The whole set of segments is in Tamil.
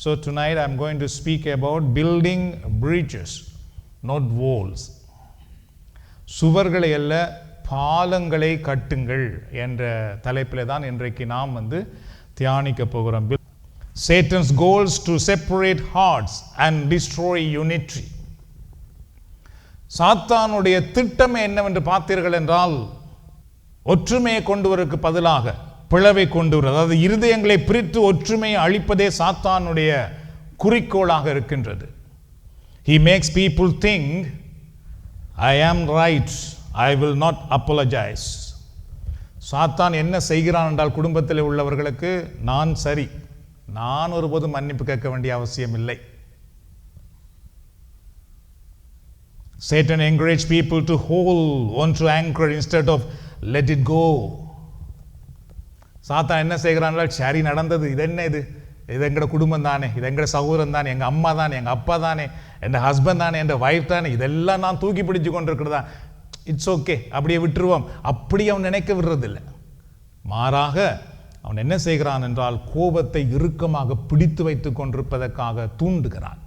So tonight I'm going to speak about building bridges, not walls. சுவர்களை அல்ல பாலங்களை கட்டுங்கள் என்ற தலைப்பிலே தான் இன்றைக்கு நாம் தியானிக்க போகிறோம். Satan's goals to separate hearts and destroy unity. சாத்தானுடைய திட்டம் என்னவென்று பார்த்தீர்கள் என்றால், ஒற்றுமையை கொண்டு வருவதற்கு பதிலாக பிளவை கொண்டு வருவது, அதாவது இருதயங்களை பிரித்து ஒற்றுமையை அழிப்பதே சாத்தானுடைய குறிக்கோளாக இருக்கின்றது. He makes people think, I am right, I will not apologize. சாத்தான் என்ன செய்கிறான் என்றால், குடும்பத்தில் உள்ளவர்களுக்கு நான் சரி, நான் ஒருபோதும் மன்னிப்பு கேட்க வேண்டிய அவசியம் இல்லை. Satan encourages people to hold on to anchor instead of let it go. சாத்தான் என்ன செய்கிறான், சரி நடந்தது, இது என்ன, இது எங்கட குடும்பம் தானே, இது எங்கட சகோதரன் தானே, எங்க அம்மா தானே, எங்க அப்பா தானே, என் ஹஸ்பண்ட் தானே, என் வைஃப் தானே, இதெல்லாம் நான் தூக்கி பிடிச்சு கொண்டிருக்கிறதா, இட்ஸ் ஓகே, அப்படியே விட்டுருவோம். அப்படி அவன் நினைக்க விடுறதில்லை. மாறாக அவன் என்ன செய்கிறான் என்றால், கோபத்தை இறுக்கமாக பிடித்து வைத்துக் கொண்டிருப்பதற்காக தூண்டுகிறான்.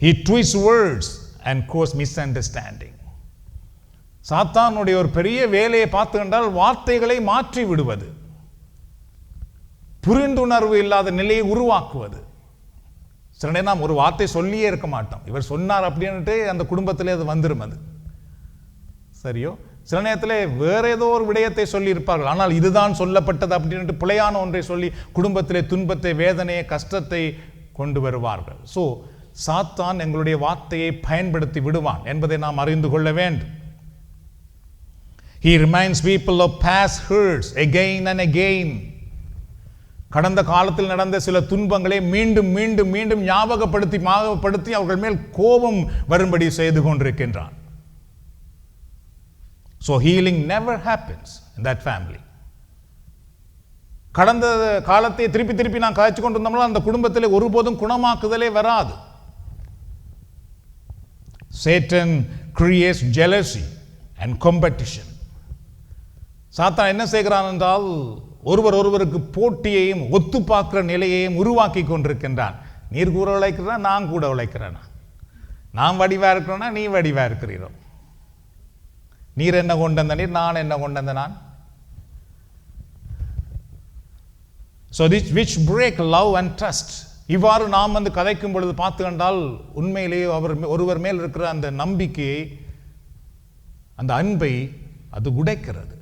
He twists words and cause misunderstanding. சாத்தானுடைய ஒரு பெரிய வேலையை பார்த்து என்றால், வார்த்தைகளை மாற்றி விடுவது, புரிந்துணர்வு இல்லாத நிலையை உருவாக்குவது. சில நேரம் நாம் ஒரு வார்த்தை சொல்லியே இருக்க மாட்டோம், இவர் சொன்னார் அப்படின்ட்டு அந்த குடும்பத்திலே அது வந்துடும். அது சரியோ? சில நேரத்தில் வேற ஏதோ ஒரு விடயத்தை சொல்லி இருப்பார்கள், ஆனால் இதுதான் சொல்லப்பட்டது அப்படின்ட்டு பிழையான ஒன்றை சொல்லி குடும்பத்திலே துன்பத்தை, வேதனையை, கஷ்டத்தை கொண்டு வருவார்கள். ஸோ சாத்தான் எங்களுடைய வார்த்தையை பயன்படுத்தி விடுவான் என்பதை நாம் அறிந்து கொள்ள வேண்டும். He reminds people of past hurts again and again. கடந்த காலத்தில் நடந்த சில துன்பங்களை மீண்டும் மீண்டும் மீண்டும் ஞாபகப்படுத்தி அவர்கள் மேல் கோபம் வரும்படி செய்து கொண்டிருக்கின்றான். So healing never happens in that family. கடந்த காலத்தை திருப்பி திருப்பி நான் காய்ச்சி கொண்டிருந்தோம்னா அந்த குடும்பத்தில் ஒருபோதும் குணமாக்குதலே வராது. Satan creates jealousy and competition. சாத்தான் என்ன செய்கிறான் என்றால், ஒருவருக்கு போட்டியையும் ஒத்து பார்க்கிற நிலையையும் உருவாக்கி கொண்டிருக்கின்றான். நீர் கூட உழைக்கிறா, நான் கூட உழைக்கிறேனா, நான் வடிவா இருக்கிறேனா, நீ வடிவா இருக்கிறீரோ, நீர் என்ன கொண்டு வந்த நீர், நான் என்ன கொண்டு வந்த நான். So which break love and trust. இவ்வாறு நாம் கதைக்கும் பொழுது பார்த்து கண்டால், உண்மையிலேயே ஒருவர் மேல் இருக்கிற அந்த நம்பிக்கையை, அந்த அன்பை அது உடைக்கிறது.